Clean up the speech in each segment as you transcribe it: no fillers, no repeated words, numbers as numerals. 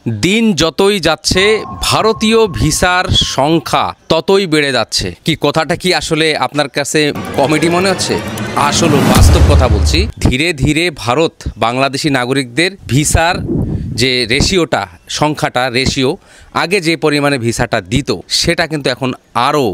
দিন যতই যাচ্ছে ভারতীয় ভিসার সংখ্যা ততই বেড়ে যাচ্ছে। কি কথাটা কি আসলে আপনার কাছে কমেডি মনে হচ্ছে? আসলে বাস্তব কথা বলছি। ধীরে ধীরে ভারত বাংলাদেশি নাগরিকদের ভিসার যে সংখ্যাটা আগে যে পরিমাণে ভিসাটা দিত সেটা কিন্তু এখন আরও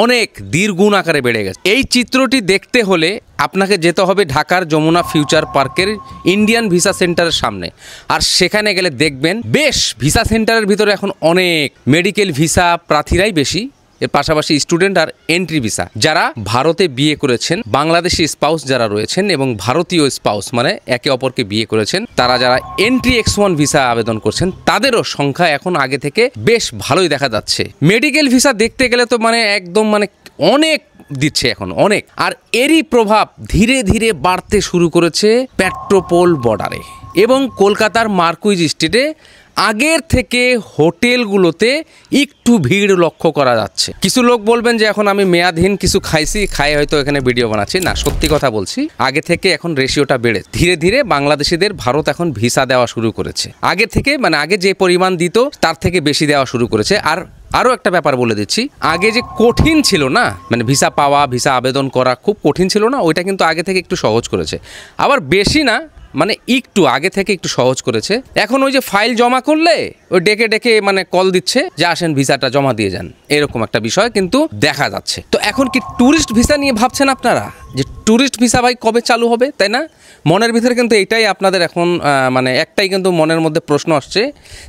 অনেক দ্বিগুণ আকারে বেড়ে গেছে। এই চিত্রটি দেখতে হলে আপনাকে যেতে হবে ঢাকার যমুনা ফিউচার পার্কের ইন্ডিয়ান ভিসা সেন্টারের সামনে। আর সেখানে গেলে দেখবেন বেশ ভিসা সেন্টারের ভিতরে এখন অনেক মেডিকেল ভিসা প্রার্থীরাই বেশি, এর পাশাপাশি স্টুডেন্ট আর এন্ট্রি ভিসা যারা ভারতে বিয়ে করেছেন, বাংলাদেশি স্পাউস যারা রয়েছেন এবং ভারতীয় স্পাউস মানে একে অপরকে বিয়ে করেছেন, তারা যারা এন্ট্রি X1 ভিসা আবেদন করছেন তাদেরও সংখ্যা এখন আগে থেকে বেশ ভালোই দেখা যাচ্ছে। মেডিকেল ভিসা দেখতে গেলে তো একদম অনেক দিচ্ছে এখন অনেক। আর এরই প্রভাব ধীরে ধীরে বাড়তে শুরু করেছে পেট্রোপোল বর্ডারে এবং কলকাতার মার্কুইজ স্ট্রিটে। আগের থেকে হোটেলগুলোতে একটু ভিড় লক্ষ্য করা যাচ্ছে। কিছু লোক বলবেন যে এখন আমি মেয়াদহীন কিছু খাই হয়তো এখানে ভিডিও বানাচ্ছি। না, সত্যি কথা বলছি, আগে থেকে এখন রেশিওটা বেড়ে ধীরে ধীরে বাংলাদেশিদের ভারত এখন ভিসা দেওয়া শুরু করেছে। আগে থেকে আগে যে পরিমাণ দিত তার থেকে বেশি দেওয়া শুরু করেছে। আর আরও একটা ব্যাপার বলে দিচ্ছি, আগে যে কঠিন ছিল না, ভিসা পাওয়া, ভিসা আবেদন করা খুব কঠিন ছিল না, ওইটা কিন্তু আগে থেকে একটু সহজ করেছে। আবার বেশি না, একটু আগে থেকে একটু সহজ করেছে। এখন ওই যে ফাইল জমা করলে ওই ডেকে কল দিচ্ছে যে আসেন ভিসাটা জমা দিয়ে যান, এরকম একটা বিষয় কিন্তু দেখা যাচ্ছে। তো এখন কি ট্যুরিস্ট ভিসা নিয়ে ভাবছেন আপনারা যে ট্যুরিস্ট ভিসা ভাই কবে চালু হবে, তাই না? মনের ভিতরে কিন্তু এইটাই আপনাদের এখন একটাই কিন্তু মনের মধ্যে প্রশ্ন আসছে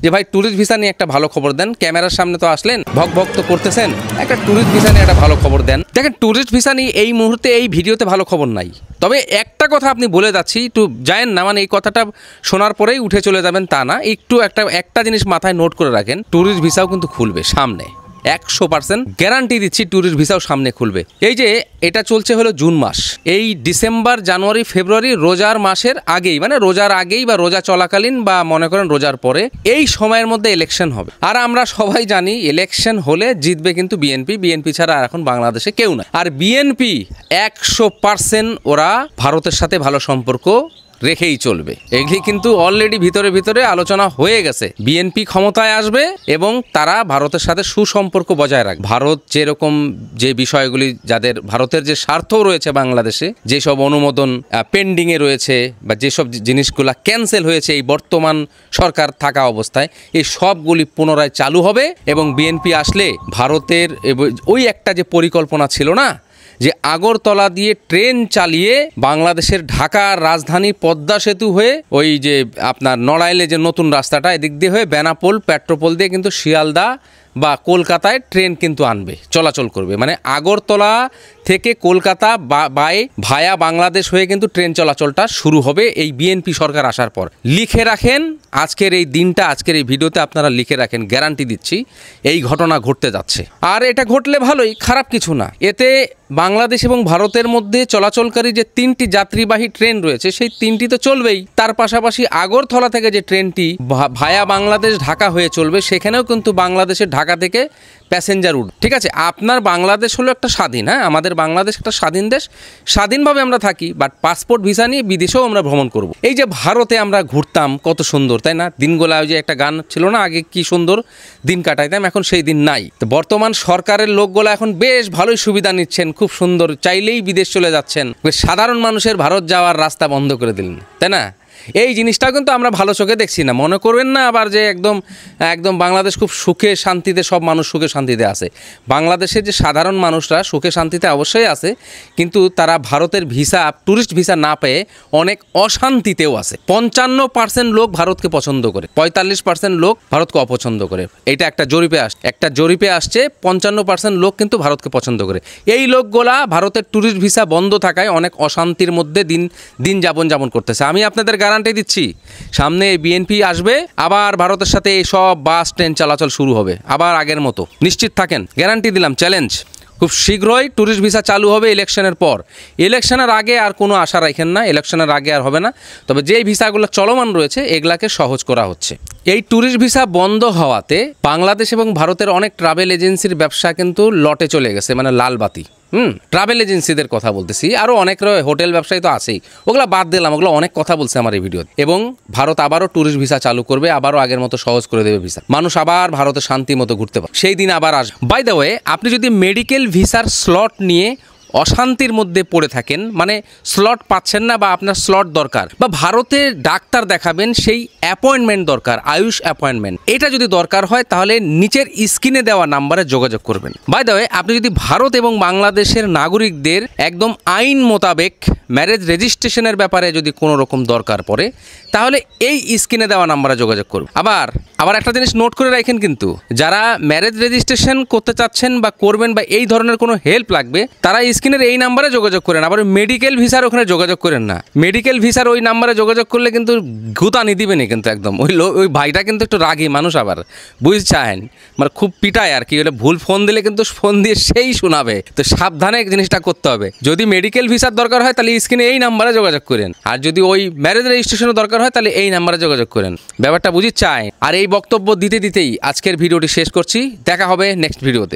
যে ভাই ট্যুরিস্ট ভিসা নিয়ে একটা ভালো খবর দেন। ক্যামেরার সামনে তো আসলেন, ভক তো করতেছেন, একটা ট্যুরিস্ট ভিসা নিয়ে একটা ভালো খবর দেন। দেখেন, ট্যুরিস্ট ভিসা নিয়ে এই মুহূর্তে এই ভিডিওতে ভালো খবর নাই। তবে একটা কথা আপনি বলে যাচ্ছি, একটু জানেন না, এই কথাটা শোনার পরেই উঠে চলে যাবেন তা না, একটু একটা জিনিস মাথায় নোট করে রাখেন, ট্যুরিস্ট ভিসাও কিন্তু খুলবে সামনে, 100% গ্যারান্টি দিচ্ছি ট্যুরিস্ট ভিসাও সামনে খুলবে। এই যে এটা চলছে হলো জুন মাস, এই ডিসেম্বর, জানুয়ারি, ফেব্রুয়ারি রোজার মাসের আগেই, রোজার আগেই বা রোজা চলাকালীন বা মনে করেন রোজার পরে এই সময়ের মধ্যে ইলেকশন হবে। আর আমরা সবাই জানি ইলেকশন হলে জিতবে কিন্তু বিএনপি ছাড়া আর এখন বাংলাদেশে কেউ না। আর বিএনপি 100% ওরা ভারতের সাথে ভালো সম্পর্ক রেখেই চলবে। এগুলি কিন্তু অলরেডি ভিতরে আলোচনা হয়ে গেছে। বিএনপি ক্ষমতায় আসবে এবং তারা ভারতের সাথে সুসম্পর্ক বজায় রাখবে। ভারত যেরকম যে বিষয়গুলি, যাদের ভারতের যে স্বার্থ রয়েছে বাংলাদেশে, যেসব অনুমোদন পেন্ডিংয়ে রয়েছে বা যেসব জিনিসগুলো ক্যান্সেল হয়েছে এই বর্তমান সরকার থাকা অবস্থায়, এই সবগুলি পুনরায় চালু হবে। এবং বিএনপি আসলে ভারতের ওই একটা যে পরিকল্পনা ছিল না, যে আগরতলা দিয়ে ট্রেন চালিয়ে বাংলাদেশের ঢাকার রাজধানী পদ্মা সেতু হয়ে ওই যে আপনার নড়াইলে যে নতুন রাস্তাটা এদিক দিয়ে হয়ে বেনাপোল, পেট্রোপোল দিয়ে কিন্তু শিয়ালদা বা কলকাতায় ট্রেন কিন্তু আনবে, চলাচল করবে। আগরতলা থেকে কলকাতা ভায়া বাংলাদেশ হয়ে কিন্তু ট্রেন চলাচলটা শুরু হবে এই বিএনপি সরকার আসার পর। লিখে রাখেন আজকের এই দিনটা, আজকের এই ভিডিওতে আপনারা লিখে রাখেন, গ্যারান্টি দিচ্ছি এই ঘটনা ঘটতে যাচ্ছে। আর এটা ঘটলে ভালোই, খারাপ কিছু না। এতে বাংলাদেশ এবং ভারতের মধ্যে চলাচলকারী যে 3টি যাত্রীবাহী ট্রেন রয়েছে সেই 3টি তো চলবেই, তার পাশাপাশি আগরতলা থেকে যে ট্রেনটি ভায়া বাংলাদেশ ঢাকা হয়ে চলবে সেখানেও কিন্তু বাংলাদেশের ঢাকা থেকে প্যাসেঞ্জার উঠবে। ঠিক আছে, আপনার বাংলাদেশ হলো একটা স্বাধীন, আমাদের বাংলাদেশ একটা স্বাধীন দেশ, স্বাধীনভাবে আমরা থাকি, বাট পাসপোর্ট ভিসা নিয়ে বিদেশেও আমরা ভ্রমণ করব। এই যে ভারতে আমরা ঘুরতাম কত সুন্দর, তাই না? দিনগুলা, ওই যে একটা গান ছিল না, আগে কি সুন্দর দিন কাটাইতাম, এখন সেই দিন নাই। তো বর্তমান সরকারের লোকগুলো এখন বেশ ভালোই সুবিধা নিচ্ছেন, খুব সুন্দর, চাইলেই বিদেশ চলে যাচ্ছেন। সাধারণ মানুষের ভারত যাওয়ার রাস্তা বন্ধ করে দিলেন, তাই না? এই জিনিসটাও কিন্তু আমরা ভালো চোখে দেখছি না। মনে করবেন না আবার যে একদম বাংলাদেশ খুব সুখে শান্তিতে, সব মানুষ সুখে শান্তিতে আছে। বাংলাদেশের যে সাধারণ মানুষরা সুখে শান্তিতে অবশ্যই আছে, কিন্তু তারা ভারতের ভিসা, ট্যুরিস্ট ভিসা না পেয়ে অনেক অশান্তিতেও আছে। 55% লোক ভারতকে পছন্দ করে, 45% লোক ভারতকে অপছন্দ করে। এটা একটা জরিপে আসছে 55% লোক কিন্তু ভারতকে পছন্দ করে। এই লোকগুলা ভারতের ট্যুরিস্ট ভিসা বন্ধ থাকায় অনেক অশান্তির মধ্যে দিন যাপন করতেছে। আমি আপনাদের গ্যারান্টি দিচ্ছি সামনে বিএনপি আসবে, আবার ভারতের সাথে এই সব বাস ট্রেন চলাচল শুরু হবে আবার আগের মতো, নিশ্চিত থাকেন, গ্যারান্টি দিলাম, চ্যালেঞ্জ। খুব শীঘ্রই ট্যুরিস্ট ভিসা চালু হবে ইলেকশনের পর। ইলেকশনের আগে আর কোনো আশা রাখেন না, ইলেকশনের আগে আর হবে না। তবে যেই ভিসাগুলো চলমান রয়েছে এগুলাকে সহজ করা হচ্ছে। এই ট্যুরিস্ট ভিসা বন্ধ হওয়াতে বাংলাদেশ এবং ভারতের অনেক ট্রাভেল এজেন্সির ব্যবসা কিন্তু লটে চলে গেছে, লাল বাতি। ট্রাভেল এজেন্সিদের কথা বলতেছি, আরও অনেক হোটেল ব্যবসায়ী তো আছেই, ওগুলো বাদ দিলাম, ওগুলো অনেক কথা বলছে আমার এই ভিডিওতে। এবং ভারত আবারও ট্যুরিস্ট ভিসা চালু করবে, আবারও আগের মতো সহজ করে দেবে ভিসা, মানুষ আবার ভারতে শান্তি মতো ঘুরতে পারে, সেই দিন আবার আসবে। বাই দ্য ওয়ে, আপনি যদি মেডিকেল ভিসার স্লট নিয়ে অশান্তির মধ্যে পড়ে থাকেন, মানে স্লট পাচ্ছেন না বা আপনার স্লট দরকার, বা ভারতে ডাক্তার দেখাবেন সেই অ্যাপয়েন্টমেন্ট দরকার, আয়ুষ অ্যাপয়েন্টমেন্ট, এটা যদি দরকার হয় তাহলে নিচের স্ক্রিনে দেওয়া নাম্বারে যোগাযোগ করবেন। বাই দ্য ওয়ে, আপনি যদি ভারত এবং বাংলাদেশের নাগরিকদের একদম আইন মোতাবেক ম্যারেজ রেজিস্ট্রেশনের ব্যাপারে যদি কোনো রকম দরকার পড়ে তাহলে এই স্ক্রিনে দেওয়া নাম্বারে যোগাযোগ করুন। আবার একটা জিনিস নোট করে রাখেন, কিন্তু যারা ম্যারেজ রেজিস্ট্রেশন করতে চাচ্ছেন বা করবেন বা এই ধরনের কোনো হেল্প লাগবে, তারা স্ক্রিনের এই নাম্বারে যোগাযোগ করেন। আবার মেডিকেল ভিসার ওখানে যোগাযোগ করেন না, মেডিকেল ভিসার ওই নাম্বারে যোগাযোগ করলে কিন্তু গুতানি দিবেনি কিন্তু একদম। ওই ভাইটা কিন্তু একটু রাগী মানুষ, আবার বুঝছেন, মানে খুব পিটায় আর কি, হলে ভুল ফোন দিলে কিন্তু ফোন দিয়ে সেই শোনাবে, তো সাবধানে জিনিসটা করতে হবে। যদি মেডিকেল ভিসার দরকার হয় তাহলে স্ক্রিনে এই নাম্বারে যোগাযোগ করেন, আর যদি ওই ম্যারেজ রেজিস্ট্রেশনের দরকার হয় তাহলে এই নাম্বারে যোগাযোগ করেন। ব্যাপারটা বুঝি চায়। আর এই বক্তব্য দিতে দিতেই আজকের ভিডিওটি শেষ করছি, দেখা হবে নেক্সট ভিডিওতে।